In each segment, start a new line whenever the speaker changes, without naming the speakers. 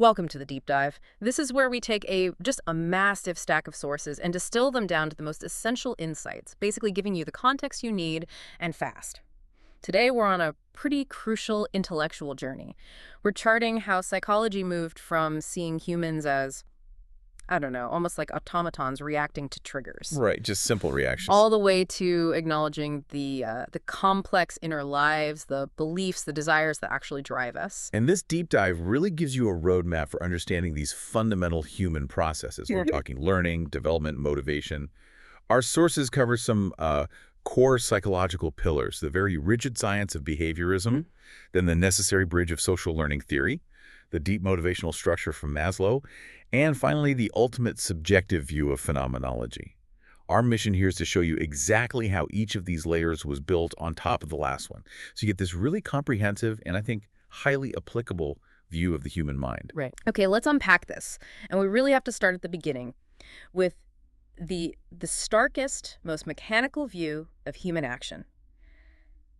Welcome to the deep dive. This is where we take just a massive stack of sources and distill them down to the most essential insights, basically giving you the context you need and fast. Today we're on a pretty crucial intellectual journey. We're charting how psychology moved from seeing humans as, I don't know, almost like automatons reacting to triggers,
Right, just simple reactions.
all the way to acknowledging the complex inner lives, the beliefs, the desires that actually drive us.
And this deep dive really gives you a roadmap for understanding these fundamental human processes. We're talking learning, development, motivation. Our sources cover some core psychological pillars, the very rigid science of behaviorism, then the necessary bridge of social learning theory, the deep motivational structure from Maslow, and finally the ultimate subjective view of phenomenology. Our mission here is to show you exactly how each of these layers was built on top of the last one. So you get this really comprehensive and I think highly applicable view of the human mind.
Right. Okay, let's unpack this. And we really have to start at the beginning with the starkest, most mechanical view of human action.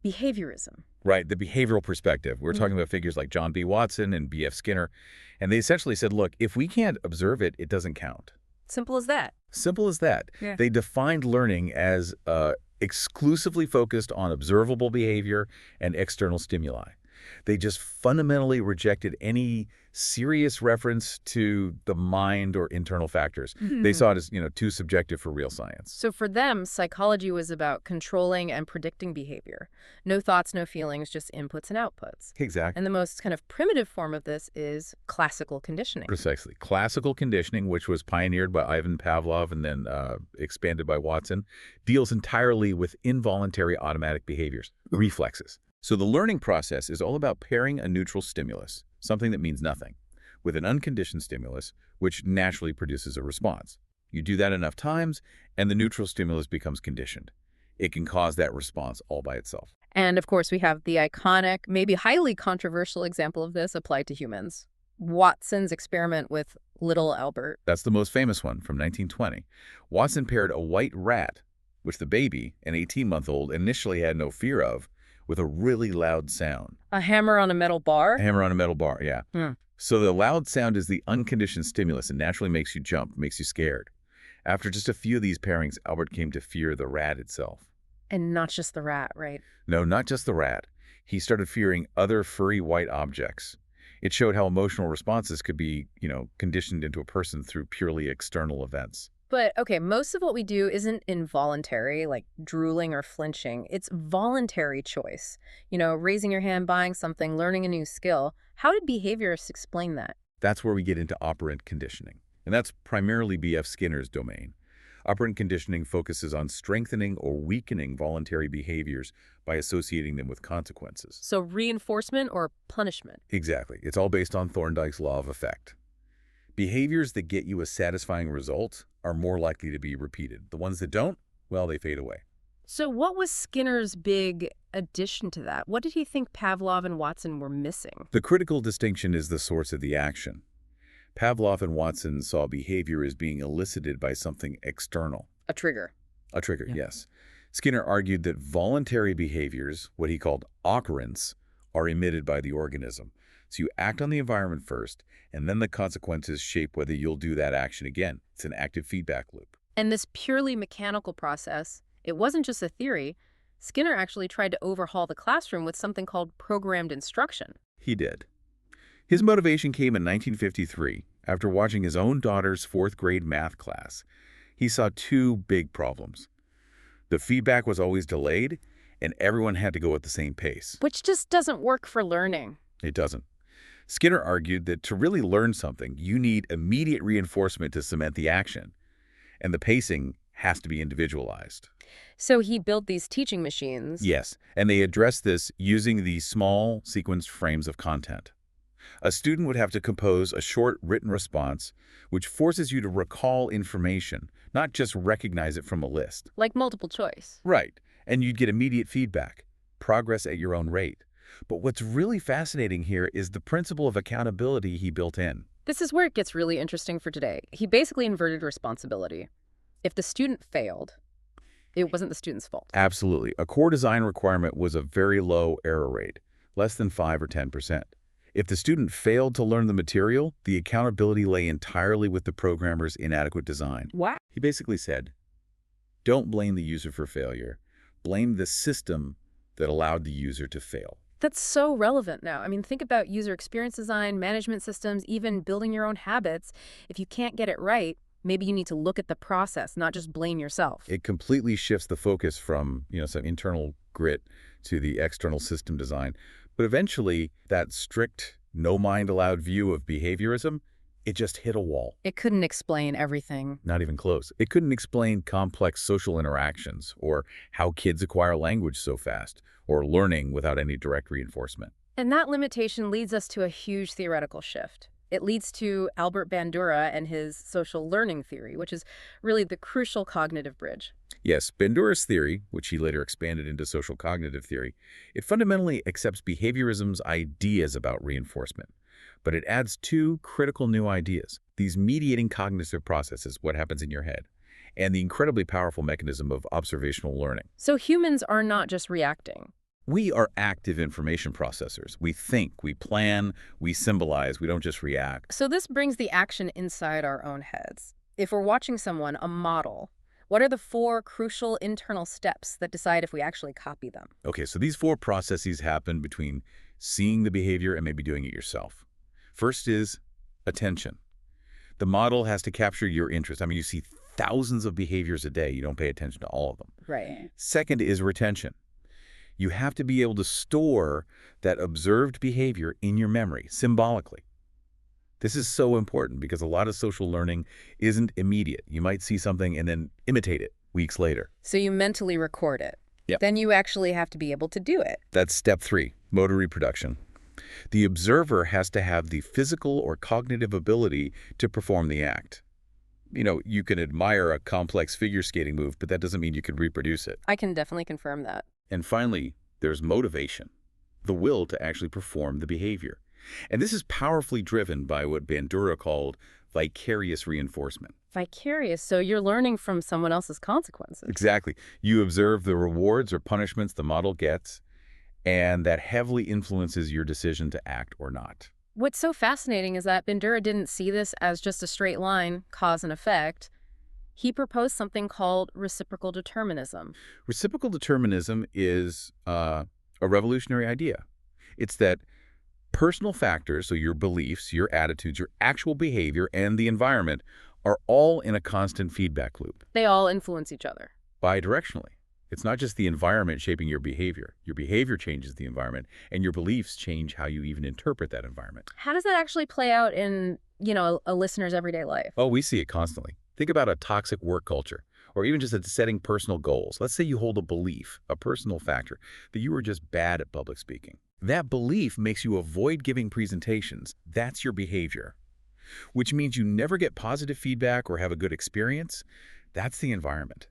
Behaviorism.
Right, the behavioral perspective. We're talking about figures like John B. Watson and B.F. Skinner. And they essentially said, look, if we can't observe it, it doesn't count.
Simple as that.
Simple as that.
Yeah.
They defined learning as exclusively focused on observable behavior and external stimuli. They just fundamentally rejected any serious reference to the mind or internal factors. They saw it as, too subjective for real science.
So for them, psychology was about controlling and predicting behavior. No thoughts, no feelings, just inputs and outputs.
Exactly.
And the most kind of primitive form of this is classical conditioning.
Precisely. Classical conditioning, which was pioneered by Ivan Pavlov and then expanded by Watson, deals entirely with involuntary automatic behaviors, reflexes. So the learning process is all about pairing a neutral stimulus, something that means nothing, with an unconditioned stimulus, which naturally produces a response. You do that enough times, and the neutral stimulus becomes conditioned. It can cause that response all by itself.
And of course, we have the iconic, maybe highly controversial example of this applied to humans. Watson's experiment with little Albert.
That's the most famous one from 1920. Watson paired a white rat, which the baby, an 18-month-old, initially had no fear of, with a really loud sound.
A hammer on a metal bar?
A hammer on a metal bar, yeah. So the loud sound is the unconditioned stimulus and naturally makes you jump, makes you scared. After just a few of these pairings, Albert came to fear the rat itself.
And not just the rat, right?
No, not just the rat. He started fearing other furry white objects. It showed how emotional responses could be, conditioned into a person through purely external events.
But, okay, most of what we do isn't involuntary, like drooling or flinching. It's voluntary choice. Raising your hand, buying something, learning a new skill. How did behaviorists explain that?
That's where we get into operant conditioning. And that's primarily B.F. Skinner's domain. Operant conditioning focuses on strengthening or weakening voluntary behaviors by associating them with consequences.
So reinforcement or punishment?
Exactly. It's all based on Thorndike's law of effect. Behaviors that get you a satisfying result are more likely to be repeated. The ones that don't, well, they fade away.
So what was Skinner's big addition to that? What did he think Pavlov and Watson were missing?
The critical distinction is the source of the action. Pavlov and Watson saw behavior as being elicited by something external.
A trigger.
A trigger,
Yeah.
yes. Skinner argued that voluntary behaviors, what he called occurrents, are emitted by the organism. So you act on the environment first, and then the consequences shape whether you'll do that action again. It's an active feedback loop.
And this purely mechanical process, it wasn't just a theory. Skinner actually tried to overhaul the classroom with something called programmed instruction.
He did. His motivation came in 1953 after watching his own daughter's fourth-grade math class. He saw two big problems. The feedback was always delayed, and everyone had to go at the same pace.
Which just doesn't work for learning.
It doesn't. Skinner argued that to really learn something, you need immediate reinforcement to cement the action, and the pacing has to be individualized.
So he built these teaching machines.
Yes, and they addressed this using these small, sequenced frames of content. A student would have to compose a short written response, which forces you to recall information, not just recognize it from a list.
Like multiple choice.
Right, and you'd get immediate feedback, progress at your own rate. But what's really fascinating here is the principle of accountability he built in.
This is where it gets really interesting for today. He basically inverted responsibility. If the student failed, it wasn't the student's fault.
Absolutely. A core design requirement was a very low error rate, less than 5 or 10%. If the student failed to learn the material, the accountability lay entirely with the programmer's inadequate design.
Wow.
He basically said, don't blame the user for failure. Blame the system that allowed the user to fail.
That's so relevant now. I mean, think about user experience design, management systems, even building your own habits. If you can't get it right, maybe you need to look at the process, not just blame yourself.
It completely shifts the focus from, some internal grit to the external system design. But eventually, that strict, no mind allowed view of behaviorism, it just hit a wall.
It couldn't explain everything.
Not even close. It couldn't explain complex social interactions, or how kids acquire language so fast, or learning without any direct reinforcement.
And that limitation leads us to a huge theoretical shift. It leads to Albert Bandura and his social learning theory, which is really the crucial cognitive bridge.
Yes, Bandura's theory, which he later expanded into social cognitive theory, it fundamentally accepts behaviorism's ideas about reinforcement. But it adds two critical new ideas: these mediating cognitive processes, what happens in your head, and the incredibly powerful mechanism of observational learning.
So humans are not just reacting.
We are active information processors. We think, we plan, we symbolize, we don't just react.
So this brings the action inside our own heads. If we're watching someone, a model, what are the 4 crucial internal steps that decide if we actually copy them?
Okay, so these 4 processes happen between seeing the behavior and maybe doing it yourself. First is attention. The model has to capture your interest. I mean, you see thousands of behaviors a day. You don't pay attention to all of them.
Right.
Second is retention. You have to be able to store that observed behavior in your memory, symbolically. This is so important because a lot of social learning isn't immediate. You might see something and then imitate it weeks later.
So you mentally record it.
Yep.
Then you actually have to be able to do it.
That's step 3, motor reproduction. The observer has to have the physical or cognitive ability to perform the act. You can admire a complex figure skating move, but that doesn't mean you can reproduce it.
I can definitely confirm that.
And finally, there's motivation, the will to actually perform the behavior. And this is powerfully driven by what Bandura called vicarious reinforcement.
Vicarious, so you're learning from someone else's consequences.
Exactly. You observe the rewards or punishments the model gets, and that heavily influences your decision to act or not.
What's so fascinating is that Bandura didn't see this as just a straight line, cause and effect. He proposed something called reciprocal determinism.
Reciprocal determinism is a revolutionary idea. It's that personal factors, so your beliefs, your attitudes, your actual behavior, and the environment are all in a constant feedback loop.
They all influence each other.
Bidirectionally. It's not just the environment shaping your behavior. Your behavior changes the environment, and your beliefs change how you even interpret that environment.
How does that actually play out in, a listener's everyday life?
Oh, we see it constantly. Think about a toxic work culture, or even just setting personal goals. Let's say you hold a belief, a personal factor, that you are just bad at public speaking. That belief makes you avoid giving presentations. That's your behavior, which means you never get positive feedback or have a good experience. That's the environment.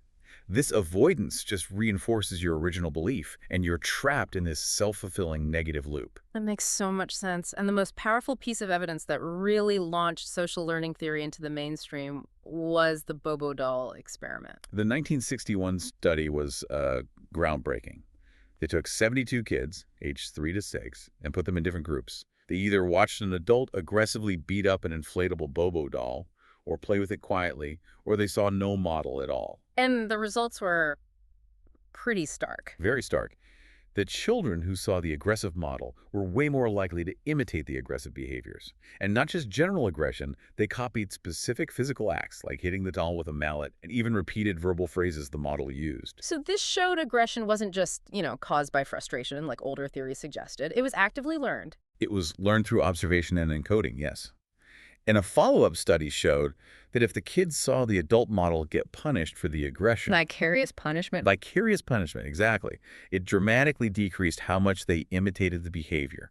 This avoidance just reinforces your original belief, and you're trapped in this self-fulfilling negative loop.
That makes so much sense. And the most powerful piece of evidence that really launched social learning theory into the mainstream was the Bobo Doll Experiment.
The 1961 study was groundbreaking. They took 72 kids, aged 3 to 6, and put them in different groups. They either watched an adult aggressively beat up an inflatable Bobo doll, or play with it quietly, or they saw no model at all.
And the results were pretty stark.
Very stark. The children who saw the aggressive model were way more likely to imitate the aggressive behaviors. And not just general aggression, they copied specific physical acts, like hitting the doll with a mallet, and even repeated verbal phrases the model used.
So this showed aggression wasn't just, caused by frustration, like older theories suggested. It was actively learned.
It was learned through observation and encoding, yes. And a follow-up study showed that if the kids saw the adult model get punished for the aggression—
Vicarious punishment?
Vicarious punishment, exactly. It dramatically decreased how much they imitated the behavior.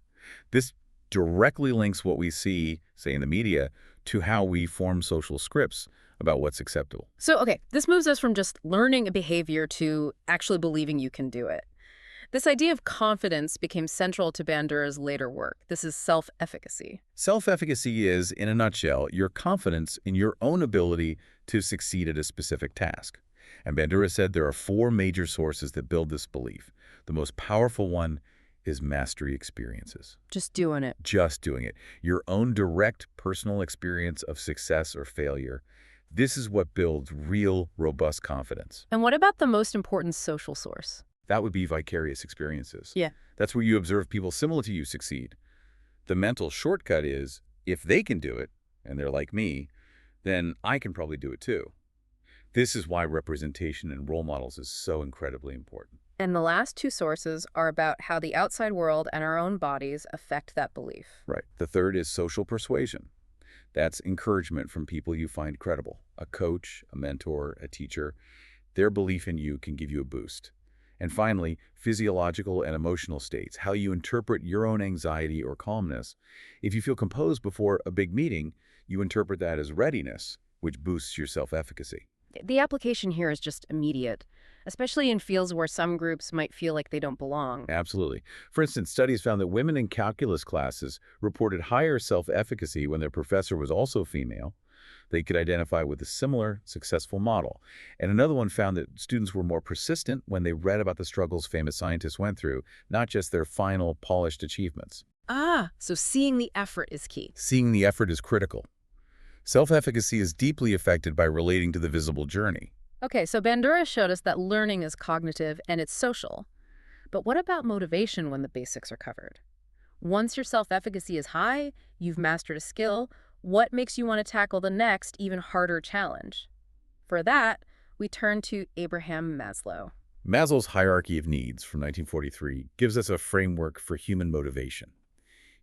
This directly links what we see, say, in the media, to how we form social scripts about what's acceptable.
So, okay, this moves us from just learning a behavior to actually believing you can do it. This idea of confidence became central to Bandura's later work. This is self-efficacy.
Self-efficacy is, in a nutshell, your confidence in your own ability to succeed at a specific task. And Bandura said there are 4 major sources that build this belief. The most powerful one is mastery experiences.
Just doing it.
Just doing it. Your own direct personal experience of success or failure. This is what builds real, robust confidence.
And what about the most important social source?
That would be vicarious experiences.
Yeah.
That's where you observe people similar to you succeed. The mental shortcut is, if they can do it, and they're like me, then I can probably do it too. This is why representation and role models is so incredibly important.
And the last two sources are about how the outside world and our own bodies affect that belief.
Right. The third is social persuasion. That's encouragement from people you find credible. A coach, a mentor, a teacher. Their belief in you can give you a boost. And finally, physiological and emotional states, how you interpret your own anxiety or calmness. If you feel composed before a big meeting, you interpret that as readiness, which boosts your self-efficacy.
The application here is just immediate, especially in fields where some groups might feel like they don't belong.
Absolutely. For instance, studies found that women in calculus classes reported higher self-efficacy when their professor was also female. They could identify with a similar, successful model. And another one found that students were more persistent when they read about the struggles famous scientists went through, not just their final, polished achievements.
Ah, so seeing the effort is key.
Seeing the effort is critical. Self-efficacy is deeply affected by relating to the visible journey.
Okay, so Bandura showed us that learning is cognitive and it's social. But what about motivation when the basics are covered? Once your self-efficacy is high, you've mastered a skill, what makes you want to tackle the next, even harder challenge? For that, we turn to Abraham Maslow.
Maslow's hierarchy of needs from 1943 gives us a framework for human motivation.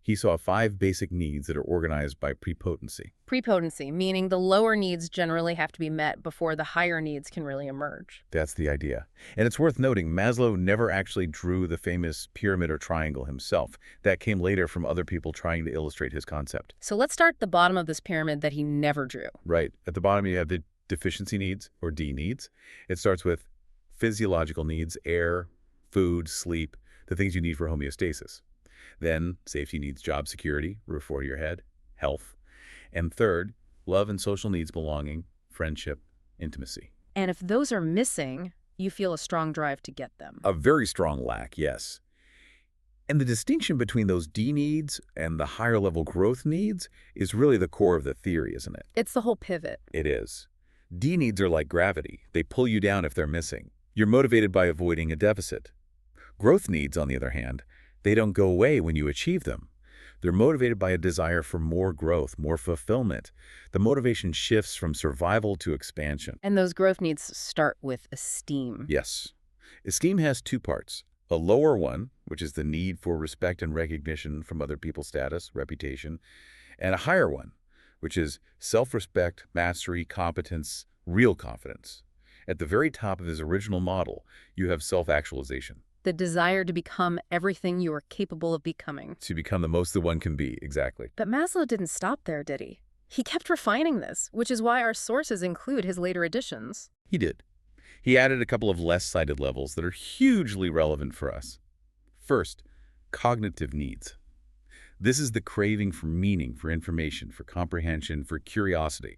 He saw 5 basic needs that are organized by prepotency.
Prepotency, meaning the lower needs generally have to be met before the higher needs can really emerge.
That's the idea. And it's worth noting, Maslow never actually drew the famous pyramid or triangle himself. That came later from other people trying to illustrate his concept.
So let's start at the bottom of this pyramid that he never drew.
Right. At the bottom, you have the deficiency needs, or D needs. It starts with physiological needs, air, food, sleep, the things you need for homeostasis. Then, safety needs, job security, roof over your head, health. And third, love and social needs, belonging, friendship, intimacy.
And if those are missing, you feel a strong drive to get them.
A very strong lack, yes. And the distinction between those D needs and the higher level growth needs is really the core of the theory, isn't it?
It's the whole pivot.
It is. D needs are like gravity. They pull you down if they're missing. You're motivated by avoiding a deficit. Growth needs, on the other hand, they don't go away when you achieve them. They're motivated by a desire for more growth, more fulfillment. The motivation shifts from survival to expansion.
And those growth needs start with esteem.
Yes. Esteem has 2 parts. A lower one, which is the need for respect and recognition from other people's status, reputation, and a higher one, which is self-respect, mastery, competence, real confidence. At the very top of his original model, you have self-actualization.
The desire to become everything you are capable of becoming.
To become the most that one can be, exactly.
But Maslow didn't stop there, did he? He kept refining this, which is why our sources include his later additions.
He did. He added a couple of less cited levels that are hugely relevant for us. First, cognitive needs. This is the craving for meaning, for information, for comprehension, for curiosity.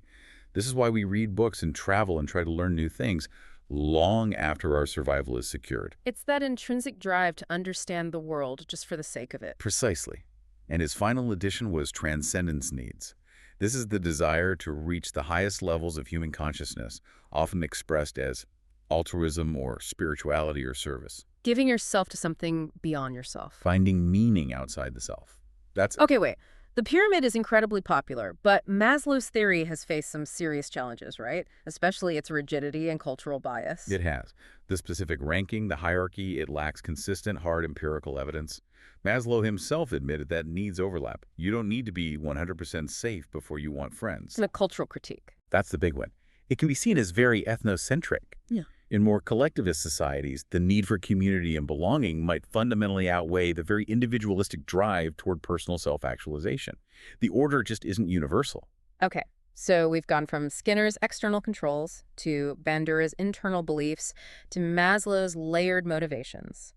This is why we read books and travel and try to learn new things long after our survival is secured.
It's that intrinsic drive to understand the world just for the sake of it.
Precisely. And his final addition was transcendence needs. This is the desire to reach the highest levels of human consciousness, often expressed as altruism or spirituality or service.
Giving yourself to something beyond yourself.
Finding meaning outside the self. That's it.
Okay, wait. The pyramid is incredibly popular, but Maslow's theory has faced some serious challenges, right? Especially its rigidity and cultural bias.
It has. The specific ranking, the hierarchy, it lacks consistent, hard empirical evidence. Maslow himself admitted that needs overlap. You don't need to be 100% safe before you want friends.
And a cultural critique.
That's the big one. It can be seen as very ethnocentric.
Yeah.
In more collectivist societies, the need for community and belonging might fundamentally outweigh the very individualistic drive toward personal self-actualization. The order just isn't universal.
Okay, so we've gone from Skinner's external controls to Bandura's internal beliefs to Maslow's layered motivations.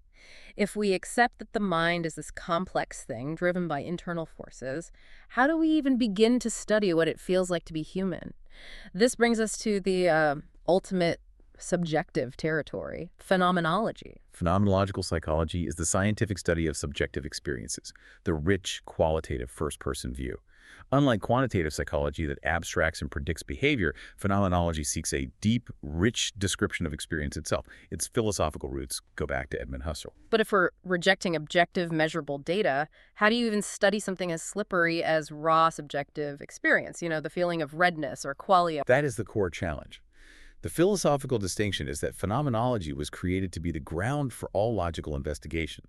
If we accept that the mind is this complex thing driven by internal forces, how do we even begin to study what it feels like to be human? This brings us to the ultimate subjective territory, phenomenology.
Phenomenological psychology is the scientific study of subjective experiences, the rich, qualitative first-person view. Unlike quantitative psychology that abstracts and predicts behavior, phenomenology seeks a deep, rich description of experience itself. Its philosophical roots go back to Edmund Husserl.
But if we're rejecting objective, measurable data, how do you even study something as slippery as raw subjective experience? The feeling of redness or qualia.
That is the core challenge. The philosophical distinction is that phenomenology was created to be the ground for all logical investigation.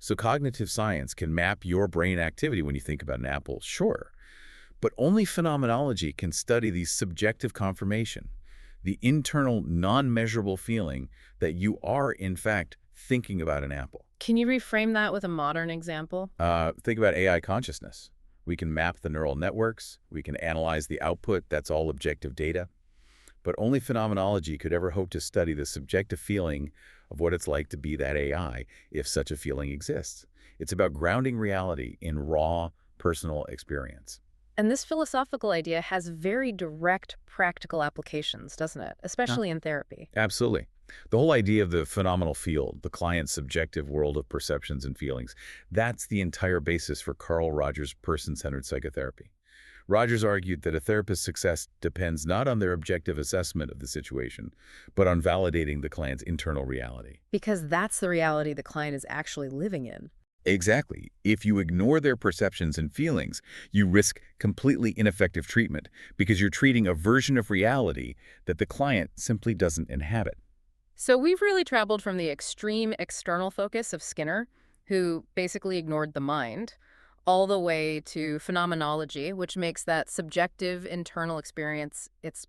So cognitive science can map your brain activity when you think about an apple, sure. But only phenomenology can study the subjective confirmation, the internal, non-measurable feeling that you are, in fact, thinking about an apple.
Can you reframe that with a modern example?
Think about AI consciousness. We can map the neural networks. We can analyze the output. That's all objective data. But only phenomenology could ever hope to study the subjective feeling of what it's like to be that AI, if such a feeling exists. It's about grounding reality in raw, personal experience.
And this philosophical idea has very direct practical applications, doesn't it? Especially in therapy.
Absolutely. The whole idea of the phenomenal field, the client's subjective world of perceptions and feelings, that's the entire basis for Carl Rogers' person-centered psychotherapy. Rogers argued that a therapist's success depends not on their objective assessment of the situation, but on validating the client's internal reality.
Because that's the reality the client is actually living in.
Exactly. If you ignore their perceptions and feelings, you risk completely ineffective treatment because you're treating a version of reality that the client simply doesn't inhabit.
So we've really traveled from the extreme external focus of Skinner, who basically ignored the mind, all the way to phenomenology, which makes that subjective internal experience its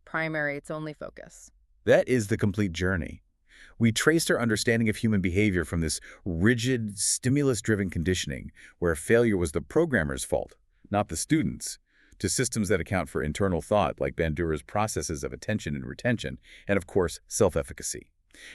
only focus.
That is the complete journey. We traced our understanding of human behavior from this rigid, stimulus-driven conditioning, where failure was the programmer's fault, not the student's, to systems that account for internal thought, like Bandura's processes of attention and retention, and of course, self-efficacy.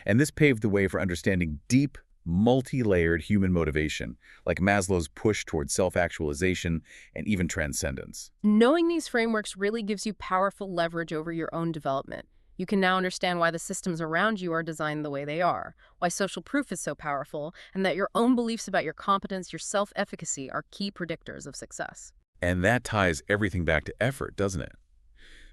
And this paved the way for understanding deep, multi-layered human motivation, like Maslow's push towards self-actualization and even transcendence.
Knowing these frameworks really gives you powerful leverage over your own development. You can now understand why the systems around you are designed the way they are, why social proof is so powerful, and that your own beliefs about your competence, your self-efficacy, are key predictors of success.
And that ties everything back to effort, doesn't it?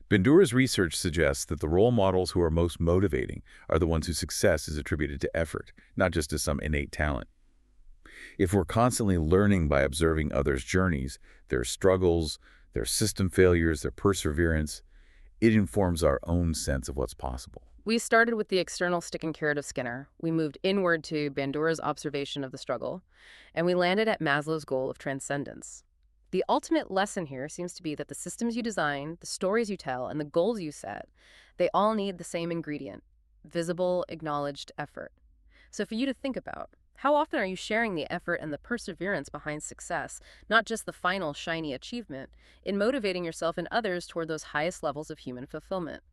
Bandura's research suggests that the role models who are most motivating are the ones whose success is attributed to effort, not just to some innate talent. If we're constantly learning by observing others' journeys, their struggles, their system failures, their perseverance, it informs our own sense of what's possible.
We started with the external stick and carrot of Skinner. We moved inward to Bandura's observation of the struggle, and we landed at Maslow's goal of transcendence. The ultimate lesson here seems to be that the systems you design, the stories you tell, and the goals you set, they all need the same ingredient: visible, acknowledged effort. So for you to think about, how often are you sharing the effort and the perseverance behind success, not just the final shiny achievement, in motivating yourself and others toward those highest levels of human fulfillment?